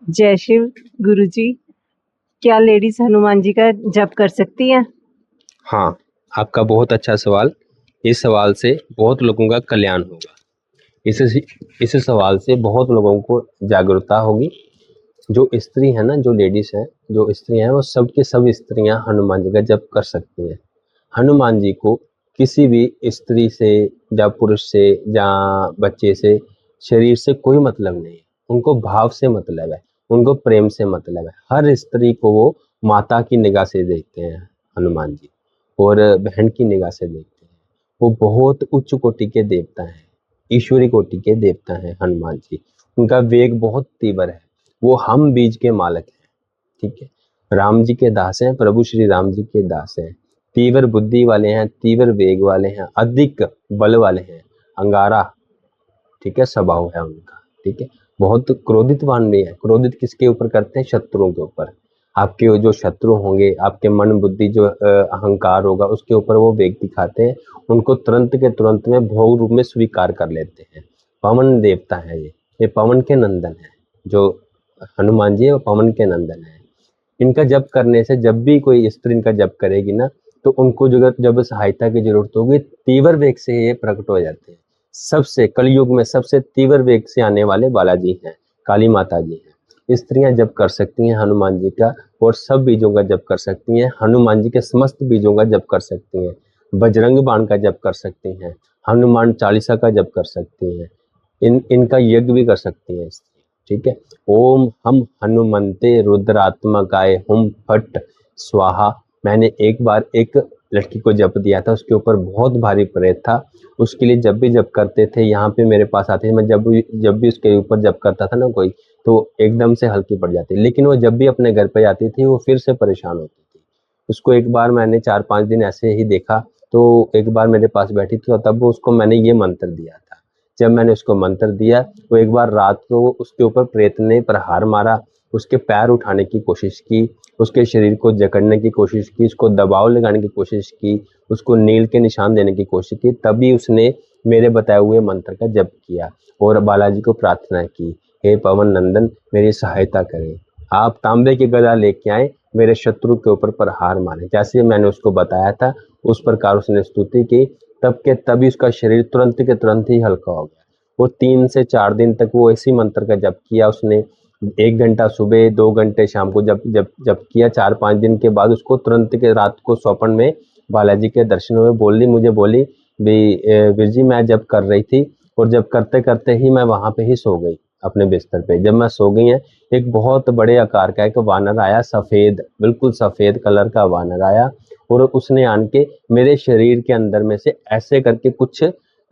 जय शिव गुरुजी। क्या लेडीज हनुमान जी का जप कर सकती हैं? हाँ, आपका बहुत अच्छा सवाल। इस सवाल से बहुत लोगों का कल्याण होगा। इस सवाल से बहुत लोगों को जागरूकता होगी। जो स्त्री है ना, जो लेडीज है, जो स्त्री हैं, वो सब की सब स्त्रियां हनुमान जी का जप कर सकती हैं। हनुमान जी को किसी भी स्त्री से या पुरुष से या बच्चे से, शरीर से कोई मतलब नहीं है। उनको भाव से मतलब है, उनको प्रेम से मतलब है। हर स्त्री को वो माता की निगाह से देखते हैं हनुमान जी, और बहन की निगाह से देखते हैं। वो बहुत उच्च कोटि के देवता हैं, ईश्वरी कोटि के देवता हैं हनुमान जी। उनका वेग बहुत तीव्र है। वो हम बीज के मालक हैं, ठीक है। राम जी के दास हैं, प्रभु श्री राम जी के दास हैं। तीव्र बुद्धि वाले हैं, तीव्र वेग वाले हैं, अधिक बल वाले हैं, अंगारा, ठीक है, स्वभाव है उनका, ठीक है। बहुत क्रोधितवान भी है। क्रोधित किसके ऊपर करते हैं? शत्रुओं के ऊपर। आपके जो शत्रु होंगे, आपके मन बुद्धि जो अहंकार होगा, उसके ऊपर वो वेग दिखाते हैं। उनको तुरंत के तुरंत में भोग रूप में स्वीकार कर लेते हैं। पवन देवता है ये पवन के नंदन है। जो हनुमान जी है वो पवन के नंदन है। इनका जप करने से, जब भी कोई स्त्री इनका जप करेगी ना, तो उनको जब सहायता की जरूरत होगी, तीव्र वेग से ये प्रकट हो जाते हैं। सबसे कलयुग में सबसे तीव्र वेग से आने वाले बालाजी हैं, काली माता जी हैं। स्त्रियां जप कर सकती हैं हनुमान जी का, और सब बीजों का जप कर सकती हैं। हनुमान जी के समस्त बीजों का जप कर सकती हैं। बजरंग बाण का जप कर सकती हैं। हनुमान चालीसा का जप कर सकती हैं। इनका यज्ञ भी कर सकती हैं, ठीक है। ओम हम हनुमंते रुद्रात्मकाय हुम फट स्वाहा। मैंने एक बार एक लड़की को जप दिया था, उसके ऊपर बहुत भारी प्रेत था। उसके लिए जब भी जप करते थे, यहाँ पे मेरे पास आते थे, मैं जब भी उसके ऊपर जप करता था ना कोई, तो एकदम से हल्की पड़ जाती। लेकिन वो जब भी अपने घर पे जाती थी, वो फिर से परेशान होती थी। उसको एक बार मैंने 4-5 दिन ऐसे ही देखा, तो एक बार मेरे पास बैठी थी, और तब वो उसको मैंने ये मंत्र दिया था। जब मैंने उसको मंत्र दिया, वो एक बार रात को उसके ऊपर प्रेत ने प्रहार मारा, उसके पैर उठाने की कोशिश की, उसके शरीर को जकड़ने की कोशिश की, उसको दबाव लगाने की कोशिश की, उसको नील के निशान देने की कोशिश की। तभी उसने मेरे बताए हुए मंत्र का जप किया और बालाजी को प्रार्थना की, हे पवन नंदन मेरी सहायता करें, आप तांबे की गदा लेके आए, मेरे शत्रु के ऊपर प्रहार मारे। जैसे मैंने उसको बताया था, उस प्रकार उसने स्तुति की। तब के तभी उसका शरीर तुरंत के तुरंत ही हल्का हो गया। वो 3 से 4 दिन तक वो इसी मंत्र का जप किया उसने। 1 घंटा सुबह, 2 घंटे शाम को जब जब जब किया। 4-5 दिन के बाद उसको तुरंत के रात को स्वप्न में बालाजी के दर्शनों में मुझे बोली वीर जी मैं जब कर रही थी, और जब करते करते ही मैं वहां पे ही सो गई अपने बिस्तर पे। जब मैं सो गई है, एक बहुत बड़े आकार का एक वानर आया, सफेद, बिल्कुल सफेद कलर का वानर आया, और उसने आन के मेरे शरीर के अंदर में से ऐसे करके कुछ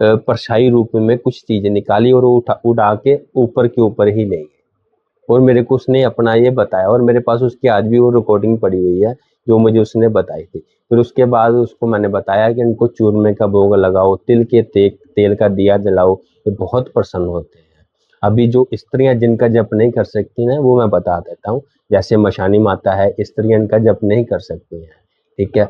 परछाई रूप में कुछ चीजें निकाली, और वो उड़ा के ऊपर के ऊपर ही ले गई। और मेरे को उसने अपना ये बताया, और मेरे पास उसकी आज भी वो रिकॉर्डिंग पड़ी हुई है जो मुझे उसने बताई थी। फिर उसके बाद उसको मैंने बताया कि इनको चूरमे का भोग लगाओ, तिल के तेल का दिया जलाओ, ये बहुत प्रसन्न होते हैं। अभी जो स्त्रियां जिनका जप नहीं कर सकती ना, वो मैं बता देता हूँ। जैसे मशानी माता है, स्त्रियां इनका जप नहीं कर सकती हैं, ठीक है।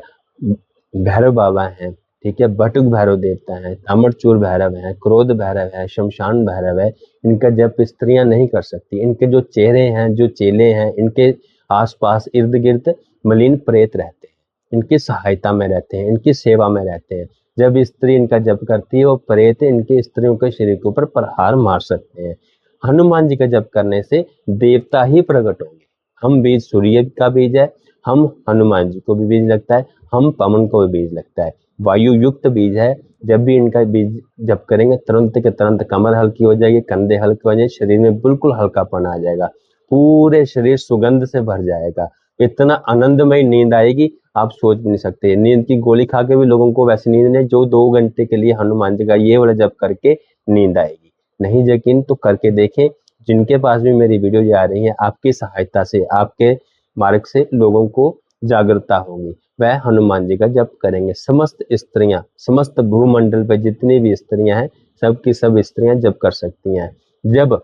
भैरव बाबा हैं, ठीक है। बटुक भैरव देवता है, तामरचूर भैरव है, क्रोध भैरव है, शमशान भैरव है। इनका जप स्त्रियां नहीं कर सकती। इनके जो चेहरे हैं, जो चेले हैं, इनके आसपास इर्द गिर्द मलिन प्रेत रहते हैं, इनकी सहायता में रहते हैं, इनकी सेवा में रहते हैं। जब स्त्री इनका जप करती है, वो प्रेत इनके स्त्रियों के शरीर के ऊपर प्रहार मार सकते हैं। हनुमान जी का जप करने से देवता ही प्रकट होंगे। हम बीज सूर्य का बीज है, हम हनुमान जी को भी बीज लगता है, हम पवन को भी बीज लगता है, वायु युक्त बीज है। जब भी इनका बीज जप करेंगे, तुरंत के तुरंत कमर हल्की हो जाएगी, कंधे हल्के हो जाएंगे, शरीर में बिल्कुल हल्कापन आ जाएगा, पूरे शरीर सुगंध से भर जाएगा। इतना आनंदमय नींद आएगी, आप सोच भी नहीं सकते। नींद की गोली खा के भी लोगों को वैसी नींद नहीं जो 2 घंटे के लिए हनुमान जी का ये वाला जप करके नींद आएगी। नहीं यकीन तो करके देखें। जिनके पास भी मेरी वीडियो जा रही है, आपकी सहायता से, आपके मार्ग से लोगों को जागरूकता होगी, वह हनुमान जी का जप करेंगे। समस्त स्त्रियां, समस्त भूमंडल पे जितनी भी स्त्रियां हैं, सब की सब स्त्रियां जप कर सकती हैं। जब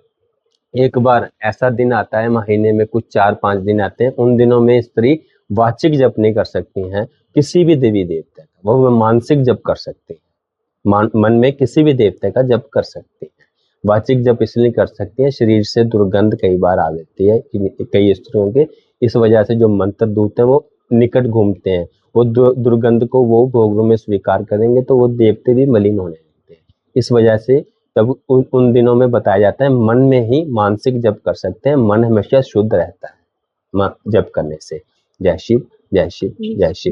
एक बार ऐसा दिन आता है महीने में, कुछ 4-5 दिन आते हैं, उन दिनों में स्त्री वाचिक जप नहीं कर सकती हैं किसी भी देवी देवता का, वो मानसिक जप कर सकती है। मन में किसी भी देवता का जप कर सकते हैं। वाचिक जप इसलिए कर सकती हैं, शरीर से दुर्गंध कई बार आ जाती है कई स्त्रियों के, इस वजह से जो मंत्र दूत हैं वो निकट घूमते हैं, वो दुर्गंध को वो भोगों में स्वीकार करेंगे तो वो देवते भी मलिन होने लगते हैं। इस वजह से तब उन दिनों में बताया जाता है मन में ही मानसिक जप कर सकते हैं, मन हमेशा शुद्ध रहता है जप करने से। जय शिव, जय शिव, जय शिव।